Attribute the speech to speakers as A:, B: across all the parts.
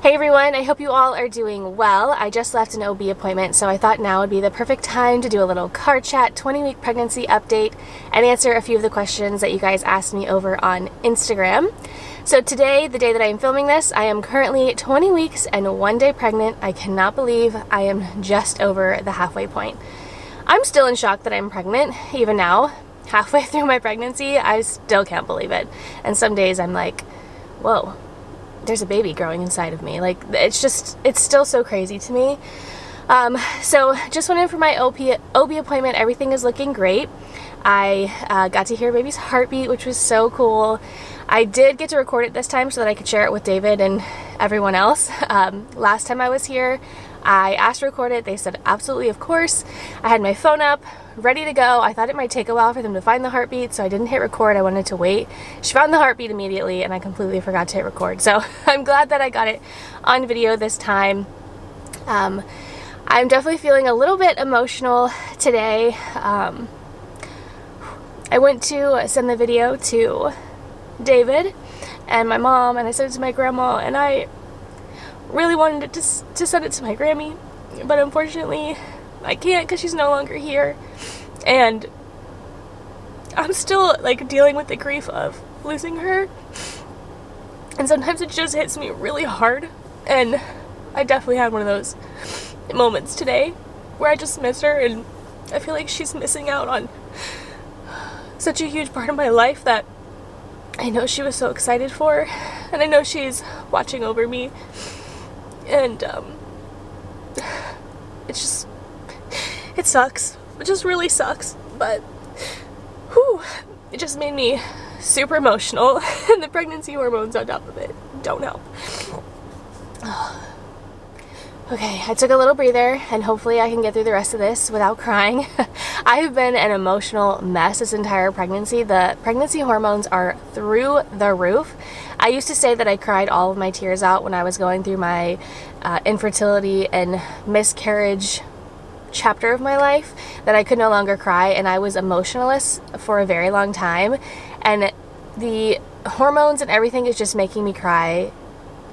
A: Hey everyone, I hope you all are doing well. I just left an OB appointment, so I thought now would be the perfect time to do a little car chat, 20-week pregnancy update, and answer a few of the questions that you guys asked me over on Instagram. So today, the day that I am filming this, I am currently 20 weeks and 1 day pregnant. I cannot believe I am just over the halfway point. I'm still in shock that I'm pregnant, even now. Halfway through my pregnancy, I still can't believe it. And some days I'm like, whoa. There's a baby growing inside of me. Like, it's still so crazy to me. So just went in for my OB appointment. Everything is looking great. I got to hear baby's heartbeat, which was so cool. I did get to record it this time so that I could share it with David and everyone else. Last time I was here, I asked to record it. They said absolutely, of course. I had my phone up, ready to go. I thought it might take a while for them to find the heartbeat, so I didn't hit record. I wanted to wait. She found the heartbeat immediately, and I completely forgot to hit record. So I'm glad that I got it on video this time. I'm definitely feeling a little bit emotional today. I went to send the video to David and my mom, and I sent it to my grandma, and I really wanted to send it to my Grammy, but unfortunately I can't because she's no longer here, and I'm still like dealing with the grief of losing her, and sometimes it just hits me really hard, and I definitely had one of those moments today where I just miss her, and I feel like she's missing out on such a huge part of my life that I know she was so excited for, and I know she's watching over me. And it sucks. It just really sucks. But whew, it just made me super emotional, and the pregnancy hormones on top of it don't help. Okay, I took a little breather, and hopefully I can get through the rest of this without crying. I have been an emotional mess this entire pregnancy. The pregnancy hormones are through the roof. I used to say that I cried all of my tears out when I was going through my infertility and miscarriage chapter of my life, that I could no longer cry, and I was emotionless for a very long time, and the hormones and everything is just making me cry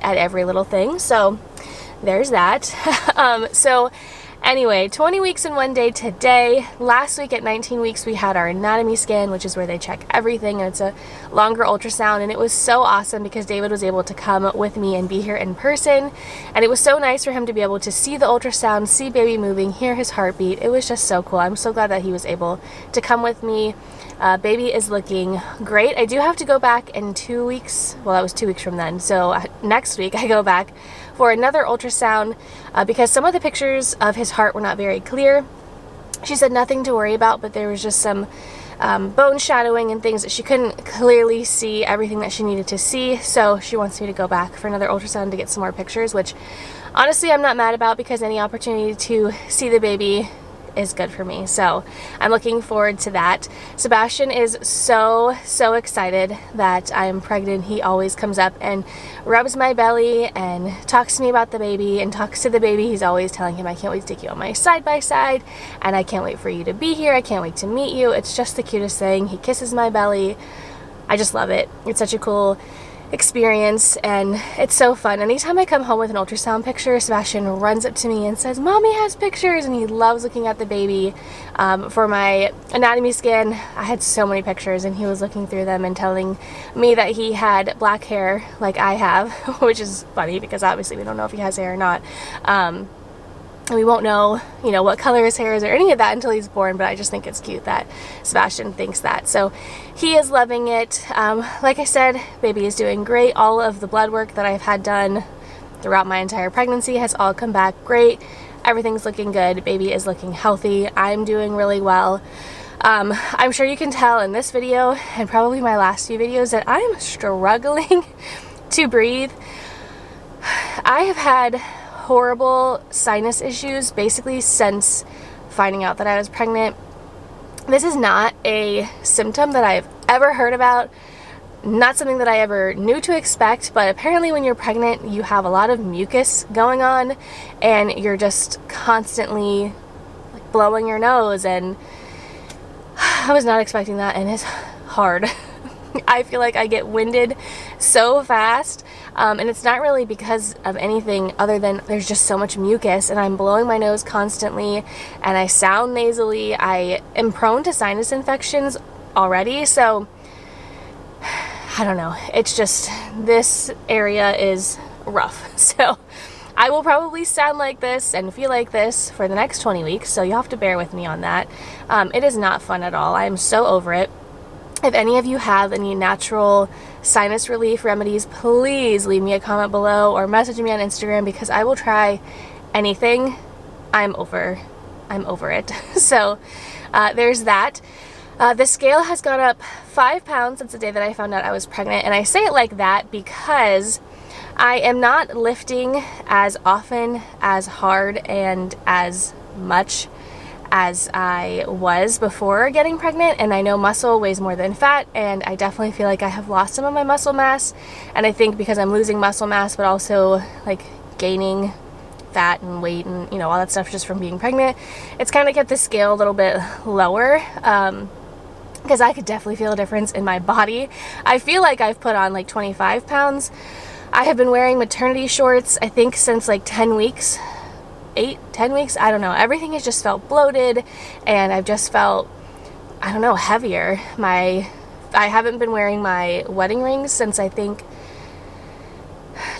A: at every little thing. So there's that. So anyway, 20 weeks and 1 day today. Last week at 19 weeks we had our anatomy scan, which is where they check everything, and it's a longer ultrasound, and it was so awesome because David was able to come with me and be here in person, and it was so nice for him to be able to see the ultrasound, see baby moving, hear his heartbeat. It was just so cool. I'm so glad that he was able to come with me. Baby is looking great. I do have to go back in 2 weeks. Well, that was 2 weeks from then. So next week I go back for another ultrasound because some of the pictures of his heart were not very clear. She said nothing to worry about, but there was just some bone shadowing and things that she couldn't clearly see everything that she needed to see. So she wants me to go back for another ultrasound to get some more pictures, which honestly I'm not mad about because any opportunity to see the baby is good for me. So I'm looking forward to that. Sebastian is so excited that I'm pregnant. He always comes up and rubs my belly and talks to me about the baby and talks to the baby. He's always telling him, I can't wait to take you on my side by side, and I can't wait for you to be here. I can't wait to meet you. It's just the cutest thing. He kisses my belly. I just love it. It's such a cool experience, and it's so fun. Anytime I come home with an ultrasound picture, Sebastian runs up to me and says, Mommy has pictures, and he loves looking at the baby. For my anatomy scan, I had so many pictures, and he was looking through them and telling me that he had black hair like I have, which is funny because obviously we don't know if he has hair or not. And we won't know, you know, what color his hair is or any of that until he's born, but I just think it's cute that Sebastian thinks that. So he is loving it. Like I said, baby is doing great. All of the blood work that I've had done throughout my entire pregnancy has all come back great. Everything's looking good. Baby is looking healthy. I'm doing really well. I'm sure you can tell in this video and probably my last few videos that I'm struggling to breathe. I have had horrible sinus issues basically since finding out that I was pregnant. This is not a symptom that I've ever heard about, not something that I ever knew to expect, but apparently when you're pregnant you have a lot of mucus going on and you're just constantly like blowing your nose, and I was not expecting that, and it's hard. I feel like I get winded so fast. And it's not really because of anything other than there's just so much mucus, and I'm blowing my nose constantly, and I sound nasally. I am prone to sinus infections already, so I don't know. It's just, this area is rough. So I will probably sound like this and feel like this for the next 20 weeks, so you'll have to bear with me on that. It is not fun at all. I am so over it. If any of you have any natural sinus relief remedies, please leave me a comment below or message me on Instagram, because I will try anything. I'm over it. So there's that. The scale has gone up 5 pounds since the day that I found out I was pregnant, and I say it like that because I am not lifting as often, as hard, and as much as I was before getting pregnant, and I know muscle weighs more than fat, and I definitely feel like I have lost some of my muscle mass, and I think because I'm losing muscle mass but also like gaining fat and weight and all that stuff just from being pregnant, it's kind of kept the scale a little bit lower, because I could definitely feel a difference in my body. I feel like I've put on like 25 pounds. I have been wearing maternity shorts, I think, since like 10 weeks. 10 weeks, I don't know. Everything has just felt bloated, and I've just felt, I don't know, heavier. I haven't been wearing my wedding rings since I think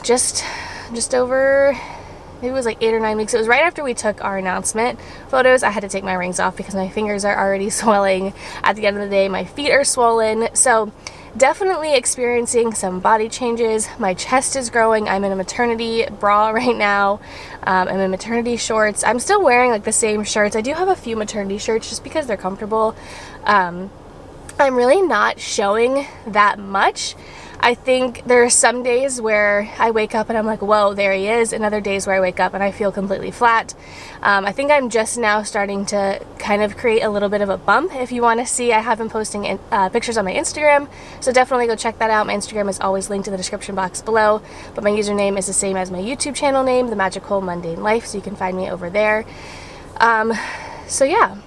A: just over, maybe it was like 8 or 9 weeks. It was right after we took our announcement photos. I had to take my rings off because my fingers are already swelling. At the end of the day, my feet are swollen. So definitely experiencing some body changes. My chest is growing. I'm in a maternity bra right now. I'm in maternity shorts. I'm still wearing like the same shirts. I do have a few maternity shirts just because they're comfortable. I'm really not showing that much. I think there are some days where I wake up and I'm like, whoa, there he is, and other days where I wake up and I feel completely flat. I think I'm just now starting to kind of create a little bit of a bump. If you want to see, I have been posting pictures on my Instagram, so definitely go check that out. My Instagram is always linked in the description box below, but my username is the same as my YouTube channel name, The Magical Mundane Life, so you can find me over there. So yeah,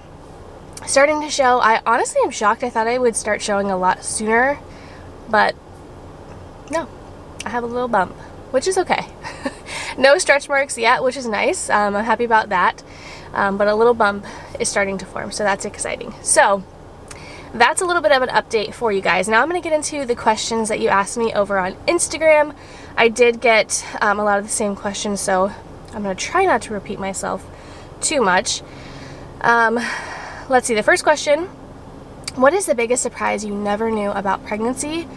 A: starting to show. I honestly am shocked. I thought I would start showing a lot sooner, but no, I have a little bump, which is okay. No stretch marks yet, which is nice. I'm happy about that. But a little bump is starting to form, so that's exciting. So that's a little bit of an update for you guys. Now I'm going to get into the questions that you asked me over on Instagram. I did get a lot of the same questions, so I'm going to try not to repeat myself too much. Let's see, the first question: what is the biggest surprise you never knew about pregnancy?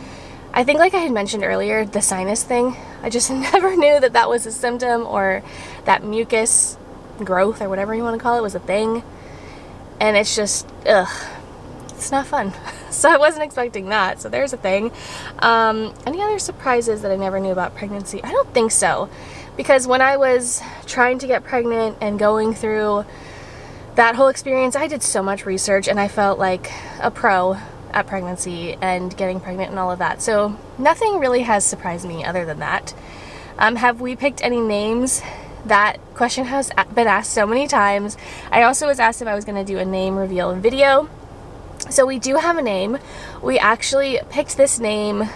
A: I think, like I had mentioned earlier, the sinus thing. I just never knew that that was a symptom, or that mucus growth, or whatever you want to call it, was a thing. And it's just, it's not fun. So I wasn't expecting that. So there's a thing. Any other surprises that I never knew about pregnancy? I don't think so. Because when I was trying to get pregnant and going through that whole experience, I did so much research, and I felt like a pro at pregnancy and getting pregnant and all of that. So nothing really has surprised me other than that. Have we picked any names? That question has been asked so many times. I also was asked if I was going to do a name reveal video. So we do have a name. We actually picked this name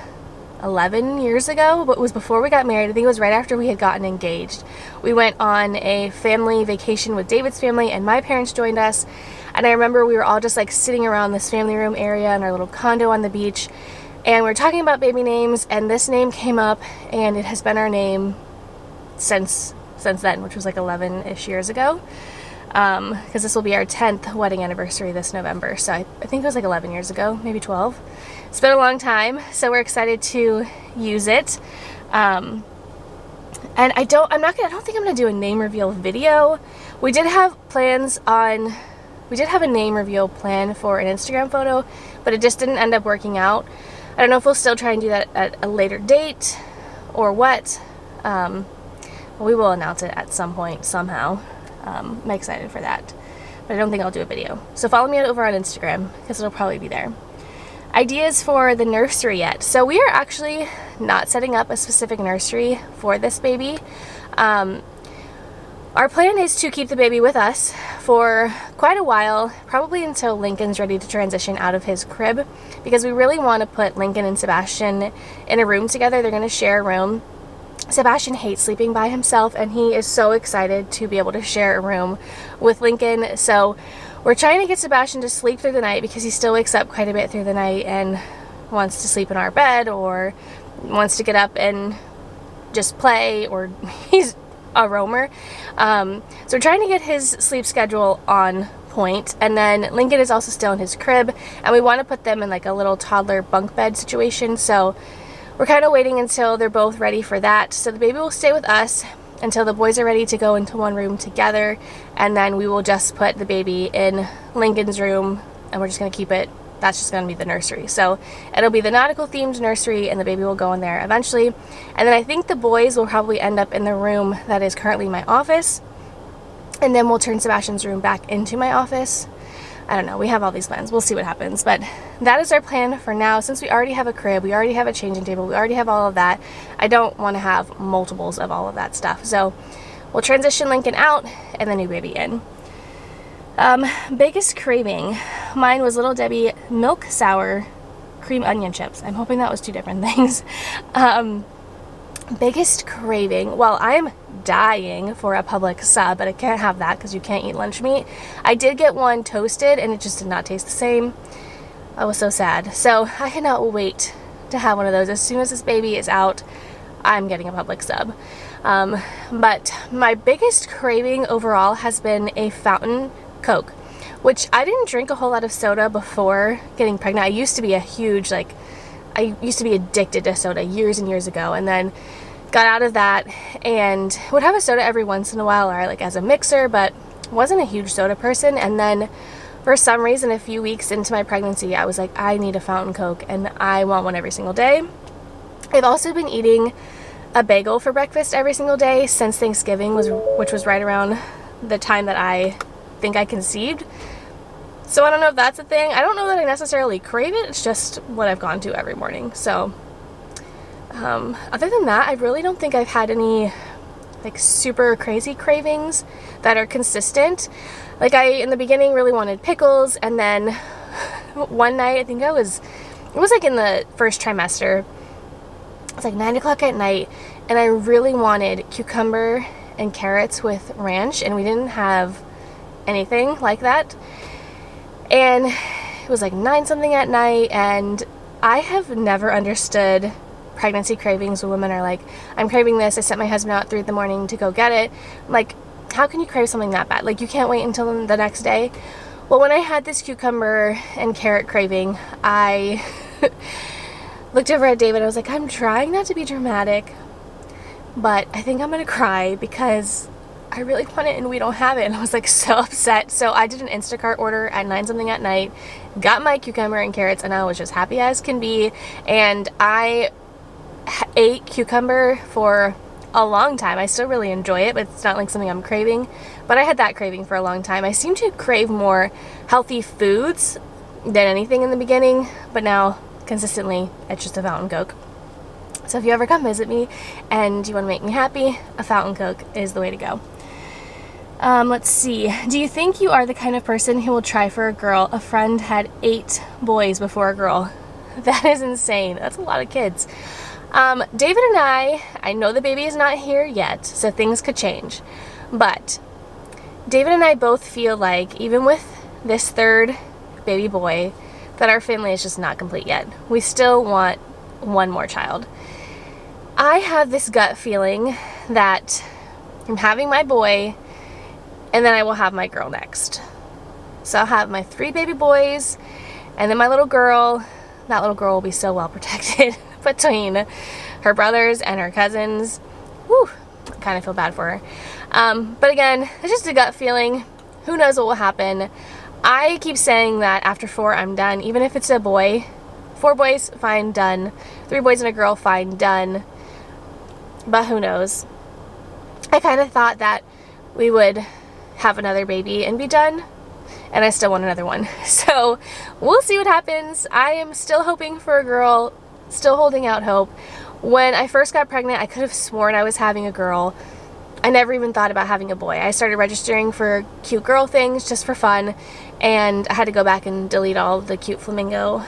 A: 11 years ago, but it was before we got married. I think it was right after we had gotten engaged. We went on a family vacation with David's family, and my parents joined us. And I remember we were all just like sitting around this family room area in our little condo on the beach, and we were talking about baby names, and this name came up, and it has been our name since then, which was like 11-ish years ago. Because this will be our 10th wedding anniversary this November. So I think it was like 11 years ago, maybe 12. It's been a long time, so we're excited to use it. And I don't think I'm gonna do a name reveal video. We did have a name reveal plan for an Instagram photo, but it just didn't end up working out. I don't know if we'll still try and do that at a later date or what. We will announce it at some point somehow. I'm excited for that, but I don't think I'll do a video. So follow me over on Instagram, because it'll probably be there. Ideas for the nursery yet. So we are actually not setting up a specific nursery for this baby. Our plan is to keep the baby with us for quite a while, probably until Lincoln's ready to transition out of his crib, because we really want to put Lincoln and Sebastian in a room together. They're going to share a room. Sebastian hates sleeping by himself, and he is so excited to be able to share a room with Lincoln. So we're trying to get Sebastian to sleep through the night because he still wakes up quite a bit through the night and wants to sleep in our bed or wants to get up and just play, or he's a roamer. So we're trying to get his sleep schedule on point. And then Lincoln is also still in his crib, and we want to put them in like a little toddler bunk bed situation. So we're kind of waiting until they're both ready for that. So the baby will stay with us until the boys are ready to go into one room together, and then we will just put the baby in Lincoln's room, and we're just going to keep it, that's just going to be the nursery. So it'll be the nautical themed nursery, and the baby will go in there eventually. And then I think the boys will probably end up in the room that is currently my office, and then we'll turn Sebastian's room back into my office. I don't know, we have all these plans, we'll see what happens, but that is our plan for now. Since we already have a crib, we already have a changing table, we already have all of that, I don't want to have multiples of all of that stuff. So we'll transition Lincoln out and the new baby in. Biggest craving, mine was Little Debbie milk sour cream onion chips. I'm hoping that was two different things. Biggest craving, well, I'm dying for a Publix sub, but I can't have that because you can't eat lunch meat. I did get one toasted and it just did not taste the same. I was so sad. So I cannot wait to have one of those. As soon as this baby is out, I'm getting a Publix sub. But my biggest craving overall has been a fountain Coke, which I didn't drink a whole lot of soda before getting pregnant. I used to be I used to be addicted to soda years and years ago, and then got out of that and would have a soda every once in a while, or like as a mixer, but wasn't a huge soda person. And then for some reason, a few weeks into my pregnancy, I was like, I need a fountain Coke, and I want one every single day. I've also been eating a bagel for breakfast every single day since Thanksgiving, which was right around the time that I think I conceived. So I don't know if that's a thing. I don't know that I necessarily crave it. It's just what I've gone to every morning. So other than that, I really don't think I've had any like super crazy cravings that are consistent. Like in the beginning really wanted pickles, and then one night, I think it was like in the first trimester, it was like 9 o'clock at night, and I really wanted cucumber and carrots with ranch, and we didn't have anything like that. And it was like 9 something at night, and I have never understood pregnancy cravings when women are like, I'm craving this, I sent my husband out 3 in the morning to go get it. I'm like, how can you crave something that bad? Like, you can't wait until the next day. Well, when I had this cucumber and carrot craving, I looked over at David, I was like, I'm trying not to be dramatic, but I think I'm gonna cry because I really want it and we don't have it. And I was like so upset. So I did an Instacart order at 9 something at night, got my cucumber and carrots, and I was just happy as can be. And I ate cucumber for a long time. I still really enjoy it, but it's not like something I'm craving. But I had that craving for a long time. I seem to crave more healthy foods than anything in the beginning, but now consistently it's just a fountain Coke. So if you ever come visit me and you want to make me happy, a fountain Coke is the way to go. Let's see. Do you think you are the kind of person who will try for a girl? A friend had 8 boys before a girl. That is insane. That's a lot of kids. David and I know the baby is not here yet, so things could change. But David and I both feel like, even with this 3rd baby boy, that our family is just not complete yet. We still want one more child. I have this gut feeling that I'm having my boy, and then I will have my girl next. So I'll have my 3 baby boys, and then my little girl. That little girl will be so well protected between her brothers and her cousins. Whew, I kind of feel bad for her. But again, it's just a gut feeling. Who knows what will happen. I keep saying that after 4, I'm done. Even if it's a boy. 4 boys, fine, done. 3 boys and a girl, fine, done. But who knows. I kind of thought that we would have another baby and be done, and I still want another one. So we'll see what happens. I am still hoping for a girl, still holding out hope. When I first got pregnant, I could have sworn I was having a girl. I never even thought about having a boy. I started registering for cute girl things just for fun, and I had to go back and delete all the cute flamingo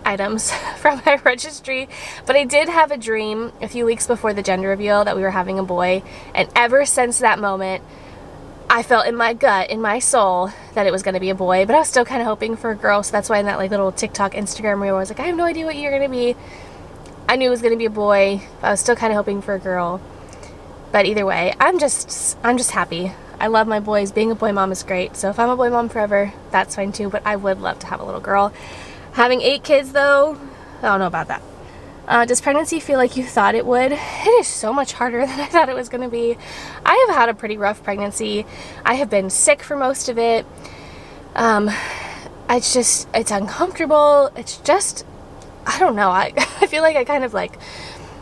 A: items from my registry, but I did have a dream a few weeks before the gender reveal that we were having a boy, and ever since that moment, I felt in my gut, in my soul, that it was going to be a boy, but I was still kind of hoping for a girl, so that's why in that like little TikTok, Instagram reel, I was like, I have no idea what you're going to be. I knew it was going to be a boy, but I was still kind of hoping for a girl. But either way, I'm just happy. I love my boys. Being a boy mom is great, so if I'm a boy mom forever, that's fine too, but I would love to have a little girl. Having 8 kids though, I don't know about that. Does pregnancy feel like you thought it would? It is so much harder than I thought it was going to be. I have had a pretty rough pregnancy. I have been sick for most of it. It's uncomfortable. It's just, I don't know. I feel like I kind of like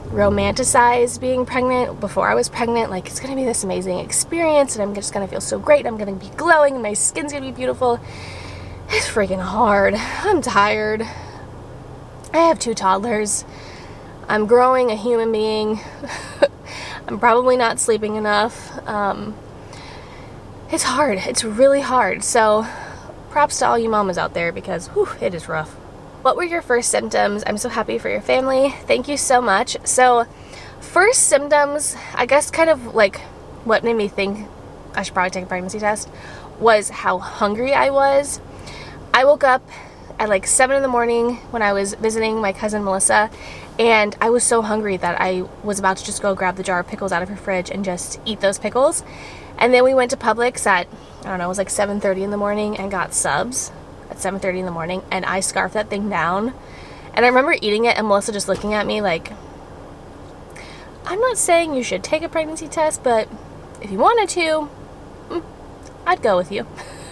A: romanticized being pregnant before I was pregnant. Like, it's going to be this amazing experience and I'm just going to feel so great. I'm going to be glowing and my skin's going to be beautiful. It's freaking hard. I'm tired. I have 2 toddlers. I'm growing a human being. I'm probably not sleeping enough. It's hard. It's really hard. So props to all you mamas out there because whew, it is rough. What were your first symptoms? I'm so happy for your family. Thank you so much. So first symptoms, I guess kind of like what made me think I should probably take a pregnancy test was how hungry I was. I woke up at like 7 in the morning when I was visiting my cousin Melissa, and I was so hungry that I was about to just go grab the jar of pickles out of her fridge and just eat those pickles. And then we went to Publix at, I don't know, it was like 7:30 in the morning and got subs at 7:30 in the morning, and I scarfed that thing down. And I remember eating it and Melissa just looking at me like, I'm not saying you should take a pregnancy test, but if you wanted to, I'd go with you.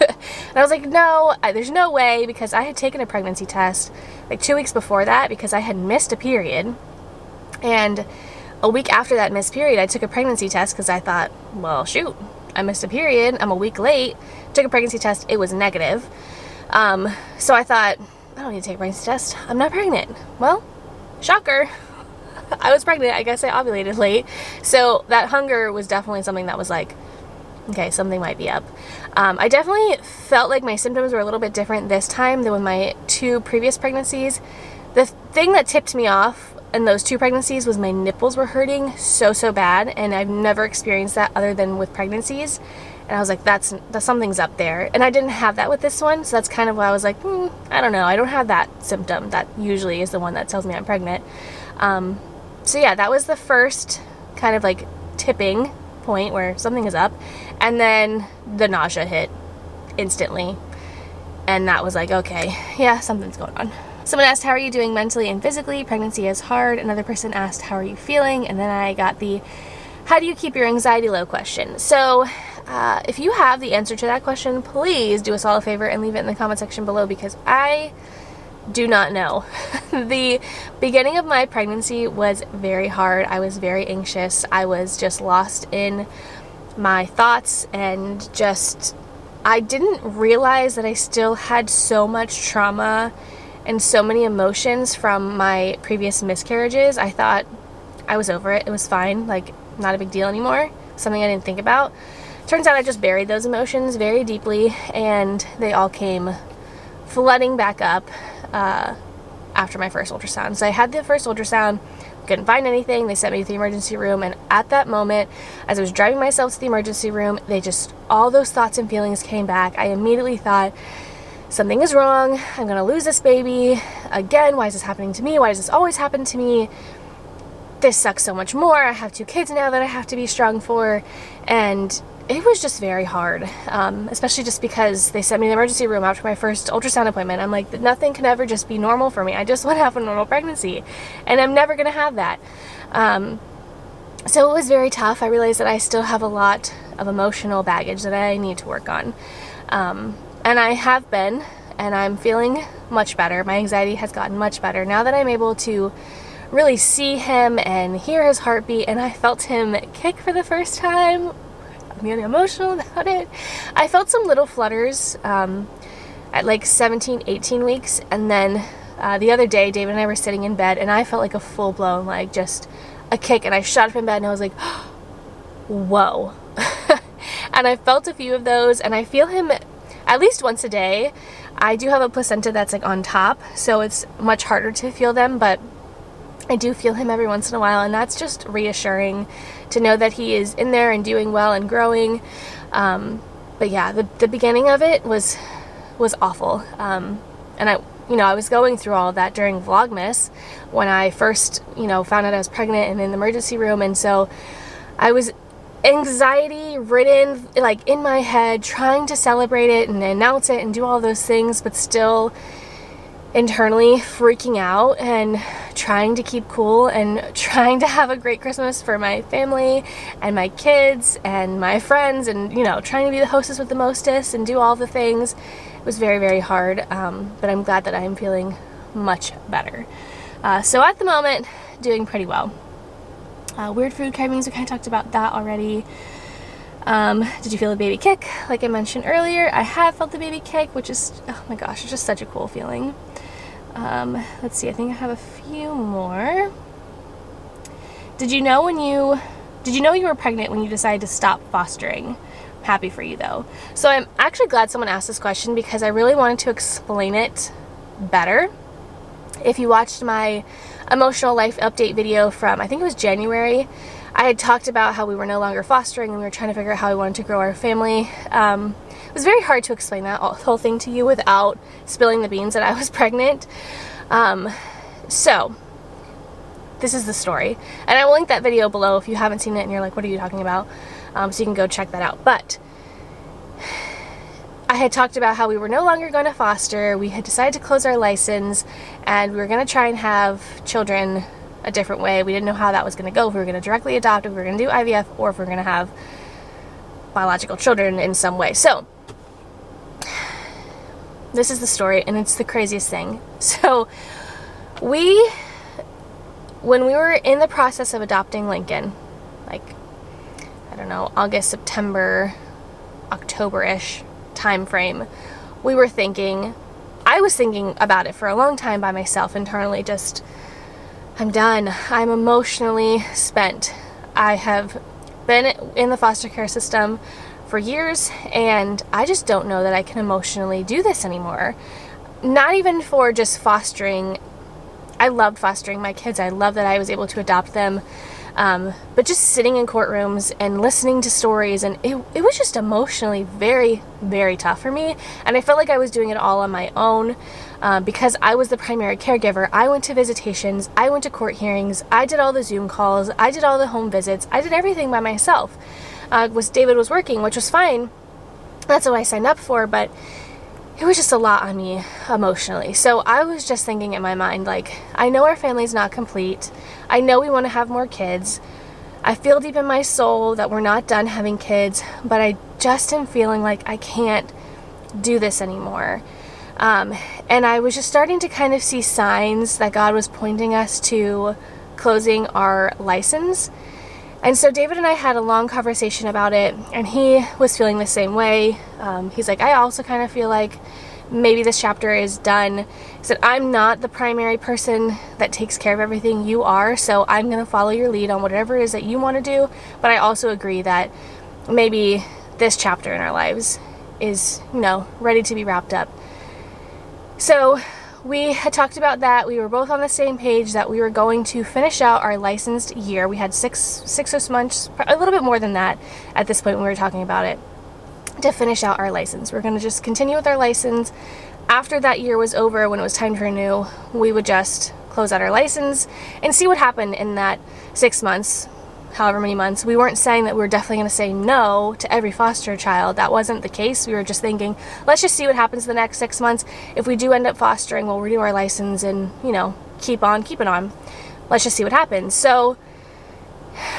A: And I was like, no, there's no way, because I had taken a pregnancy test like 2 weeks before that because I had missed a period. And a week after that missed period, I took a pregnancy test because I thought, well, shoot, I missed a period. I'm a week late. Took a pregnancy test. It was negative. So I thought, I don't need to take a pregnancy test. I'm not pregnant. Well, shocker. I was pregnant. I guess I ovulated late. So that hunger was definitely something that was like, okay, something might be up. I definitely felt like my symptoms were a little bit different this time than with my 2 previous pregnancies. The thing that tipped me off in those 2 pregnancies was my nipples were hurting so bad, and I've never experienced that other than with pregnancies. And I was like, that's something's up there. And I didn't have that with this one, so that's kind of why I was like, I don't know. I don't have that symptom. That usually is the one that tells me I'm pregnant. So yeah, that was the first kind of like tipping point where something is up. And then the nausea hit instantly, and that was like, okay, yeah, something's going on. Someone asked, how are you doing mentally and physically? Pregnancy is hard. Another person asked, how are you feeling? And then I got the how do you keep your anxiety low question. So if you have the answer to that question, please do us all a favor and leave it in the comment section below, because I do not know. The beginning of my pregnancy was very hard. I was very anxious. I was just lost in my thoughts, and just I didn't realize that I still had so much trauma and so many emotions from my previous miscarriages. I thought I was over it. It was fine, like not a big deal anymore. Something I didn't think about. Turns out I just buried those emotions very deeply, and they all came flooding back up after my first ultrasound. So I had the first ultrasound, couldn't find anything. They sent me to the emergency room, and at that moment, as I was driving myself to the emergency room, all those thoughts and feelings came back. I immediately thought, something is wrong. I'm gonna lose this baby again. Why is this happening to me? Why does this always happen to me? This sucks so much more. I have 2 kids now that I have to be strong for, and it was just very hard, especially just because they sent me to the emergency room after my first ultrasound appointment. I'm like, nothing can ever just be normal for me. I just want to have a normal pregnancy, and I'm never going to have that. So it was very tough. I realized that I still have a lot of emotional baggage that I need to work on. And I have been, and I'm feeling much better. My anxiety has gotten much better now that I'm able to really see him and hear his heartbeat, and I felt him kick for the first time. I'm getting emotional about it. I felt some little flutters at like 17, 18 weeks, and then the other day David and I were sitting in bed, and I felt like a full-blown, like, just a kick, and I shot up in bed and I was like, whoa. And I felt a few of those, and I feel him at least once a day. I do have a placenta that's like on top, so it's much harder to feel them, but I do feel him every once in a while, and that's just reassuring to know that he is in there and doing well and growing. But yeah, the beginning of it was awful. And I was going through all of that during Vlogmas when I first, found out I was pregnant and in the emergency room. And so I was anxiety ridden, like in my head, trying to celebrate it and announce it and do all those things, but still internally freaking out and trying to keep cool and trying to have a great Christmas for my family and my kids and my friends, and trying to be the hostess with the mostest and do all the things. It was very, very hard, but I'm glad that I am feeling much better. So at the moment, doing pretty well. Weird food cravings, we kind of talked about that already. Did you feel a baby kick? Like I mentioned earlier, I have felt the baby kick, which is, oh my gosh, it's just such a cool feeling. Let's see, I think I have a few more. Did you know you were pregnant when you decided to stop fostering? I'm happy for you though. So I'm actually glad someone asked this question because I really wanted to explain it better. If you watched my emotional life update video from, I think it was January, I had talked about how we were no longer fostering and we were trying to figure out how we wanted to grow our family. It was very hard to explain that whole thing to you without spilling the beans that I was pregnant. So this is the story, and I will link that video below if you haven't seen it and you're like, what are you talking about? So you can go check that out. But I had talked about how we were no longer going to foster. We had decided to close our license and we were going to try and have children a different way. We didn't know how that was going to go, if we were going to directly adopt, if we were going to do IVF, or if we were going to have biological children in some way. So this is the story, and it's the craziest thing. So when we were in the process of adopting Lincoln, like, I don't know, August, September, October-ish time frame, I was thinking about it for a long time by myself internally, just, I'm done. I'm emotionally spent. I have been in the foster care system for years, and I just don't know that I can emotionally do this anymore. Not even for just fostering. I loved fostering my kids. I love that I was able to adopt them. But just sitting in courtrooms and listening to stories, and it was just emotionally very, very tough for me. And I felt like I was doing it all on my own because I was the primary caregiver. I went to visitations, I went to court hearings, I did all the Zoom calls, I did all the home visits, I did everything by myself. David was working, which was fine. That's what I signed up for, but it was just a lot on me emotionally. So I was just thinking in my mind, like, I know our family's not complete. I know we want to have more kids. I feel deep in my soul that we're not done having kids, but I just am feeling like I can't do this anymore. And I was just starting to kind of see signs that God was pointing us to closing our license. And so David and I had a long conversation about it, and he was feeling the same way. He's like, I also kind of feel like maybe this chapter is done. He said, I'm not the primary person that takes care of everything. You are, so I'm going to follow your lead on whatever it is that you want to do. But I also agree that maybe this chapter in our lives is, ready to be wrapped up. So we had talked about that. We were both on the same page that we were going to finish out our licensed year. We had six months, a little bit more than that at this point when we were talking about it, to finish out our license. We're going to just continue with our license. After that year was over, when it was time to renew, we would just close out our license and see what happened in that 6 months, however many months. We weren't saying that we were definitely going to say no to every foster child. That wasn't the case. We were just thinking, let's just see what happens the next 6 months. If we do end up fostering, we'll renew our license and, keep on keeping on. Let's just see what happens. So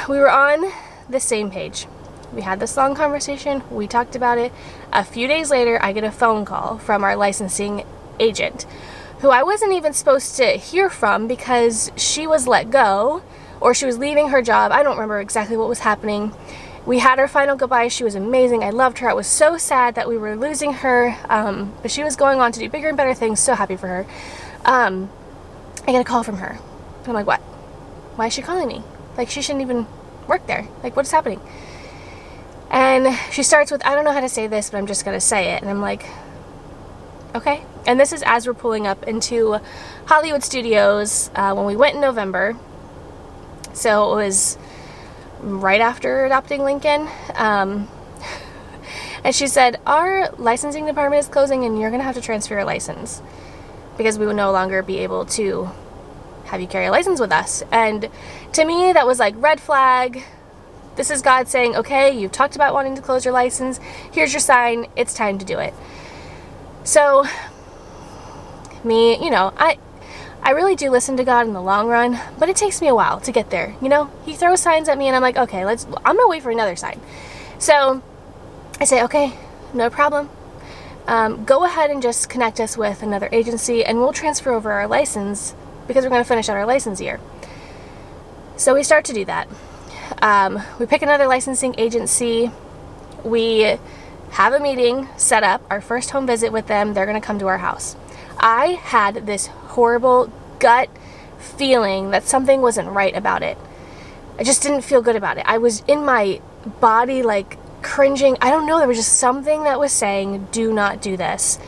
A: we were on the same page. We had this long conversation. We talked about it. A few days later, I get a phone call from our licensing agent, who I wasn't even supposed to hear from because she was let go, or she was leaving her job. I don't remember exactly what was happening. We had our final goodbye. She was amazing. I loved her. I was so sad that we were losing her, but she was going on to do bigger and better things. So happy for her. I get a call from her. I'm like, what? Why is she calling me? Like, she shouldn't even work there. Like, what is happening? And she starts with, I don't know how to say this, but I'm just going to say it. And I'm like, okay. And this is as we're pulling up into Hollywood Studios when we went in November. So it was right after adopting Lincoln. And she said, our licensing department is closing and you're going to have to transfer your license because we will no longer be able to have you carry a license with us. And to me, that was like red flag. This is God saying, okay, you've talked about wanting to close your license. Here's your sign. It's time to do it. So me, you know, I really do listen to God in the long run, but it takes me a while to get there. You know, he throws signs at me and I'm like, okay, I'm gonna wait for another sign. So I say, okay, no problem. Go ahead and just connect us with another agency and we'll transfer over our license because we're gonna finish out our license year. So we start to do that. We pick another licensing agency. We have a meeting set up, our first home visit with them. They're gonna come to our house. I had this horrible gut feeling that something wasn't right about it. I just didn't feel good about it. I was in my body like cringing. I don't know, there was just something that was saying, do not do this.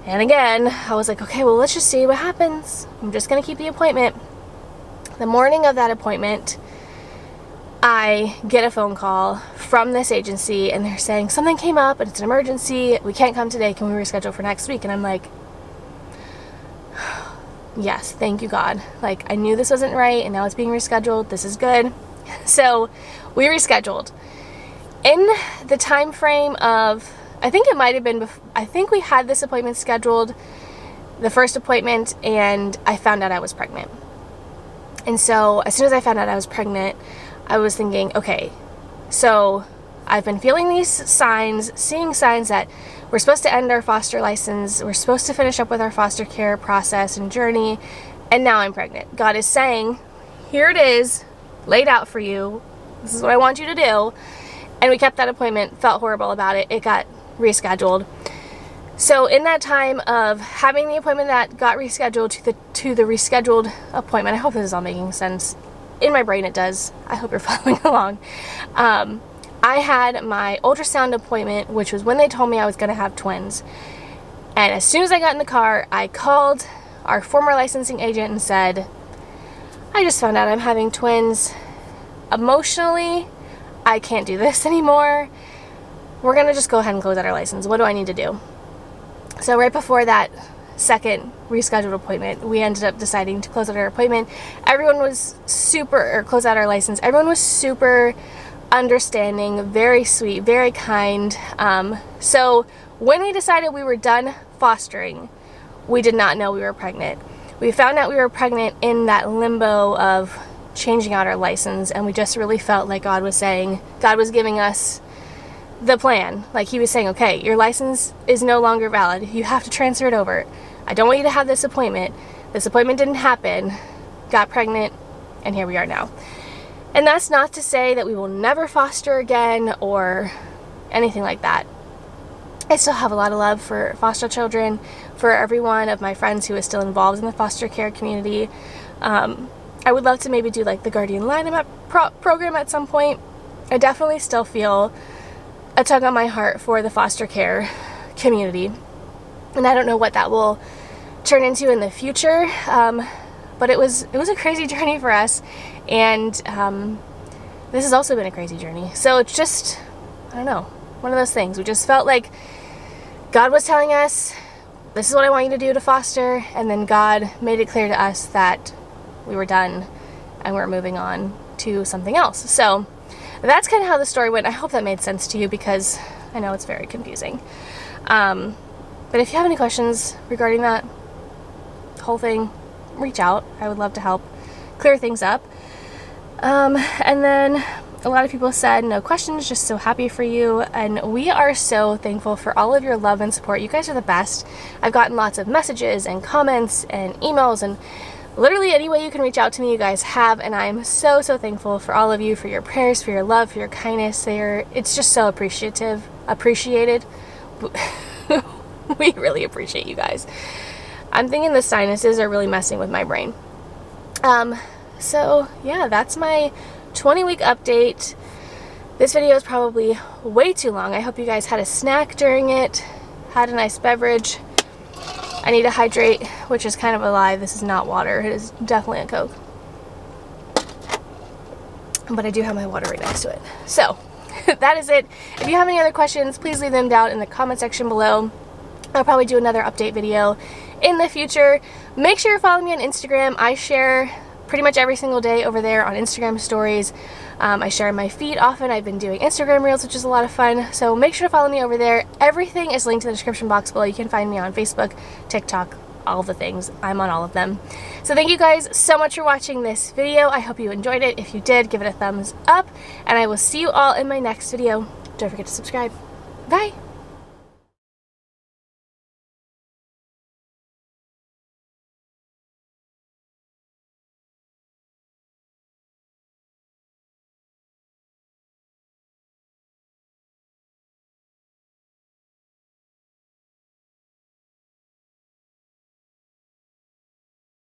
A: And again, I was like, okay, well, let's just see what happens. I'm just gonna keep the appointment. The morning of that appointment, I get a phone call from this agency and they're saying something came up and it's an emergency. We can't come today. Can we reschedule for next week? And I'm like, yes, thank you, God. Like, I knew this wasn't right and now it's being rescheduled. This is good. So we rescheduled. In the time frame of, I think it might have been, I think we had this appointment scheduled, the first appointment, and I found out I was pregnant. And so as soon as I found out I was pregnant, I was thinking, okay, so I've been feeling these signs, seeing signs that we're supposed to end our foster license, we're supposed to finish up with our foster care process and journey, and now I'm pregnant. God is saying, here it is, laid out for you, this is what I want you to do. And we kept that appointment, felt horrible about it, it got rescheduled. So in that time of having the appointment that got rescheduled to the rescheduled appointment, I hope this is all making sense. In my brain it does. I hope you're following along. I had my ultrasound appointment, which was when they told me I was going to have twins. And as soon as I got in the car, I called our former licensing agent and said, I just found out I'm having twins. Emotionally, I can't do this anymore. We're going to just go ahead and close out our license. What do I need to do? So right before that second rescheduled appointment, we ended up deciding to close out our appointment. Everyone was close out our license. Everyone was super understanding, very sweet, very kind. So when we decided we were done fostering, we did not know we were pregnant. We found out we were pregnant in that limbo of changing out our license, and we just really felt like God was giving us the plan. Like he was saying, okay, your license is no longer valid. You have to transfer it over. I don't want you to have this appointment. This appointment didn't happen. Got pregnant, and here we are now. And that's not to say that we will never foster again or anything like that. I still have a lot of love for foster children, for every one of my friends who is still involved in the foster care community. I would love to maybe do like the Guardian Line program at some point. I definitely still feel a tug on my heart for the foster care community. And I don't know what that will turn into in the future. But it was a crazy journey for us. And this has also been a crazy journey. So it's just, I don't know, one of those things. We just felt like God was telling us, this is what I want you to do to foster. And then God made it clear to us that we were done and we're moving on to something else. So that's kind of how the story went. I hope that made sense to you because I know it's very confusing. But if you have any questions regarding that whole thing, reach out. I would love to help clear things up. And then a lot of people said, no questions, just so happy for you. And we are so thankful for all of your love and support. You guys are the best. I've gotten lots of messages and comments and emails and literally any way you can reach out to me, you guys have. And I'm so, so thankful for all of you, for your prayers, for your love, for your kindness. It's just so appreciated. We really appreciate you guys. I'm thinking the sinuses are really messing with my brain. So yeah, that's my 20-week update. This video is probably way too long. I hope you guys had a snack during it, had a nice beverage. I need to hydrate, which is kind of a lie. This is not water. It is definitely a Coke. But I do have my water right next to it. So, that is it. If you have any other questions, please leave them down in the comment section below. I'll probably do another update video in the future. Make sure you're following me on Instagram. I share pretty much every single day over there on Instagram stories. I share my feed often. I've been doing Instagram reels, which is a lot of fun. So make sure to follow me over there. Everything is linked in the description box below. You can find me on Facebook, TikTok, all the things. I'm on all of them. So thank you guys so much for watching this video. I hope you enjoyed it. If you did, give it a thumbs up. And I will see you all in my next video. Don't forget to subscribe. Bye!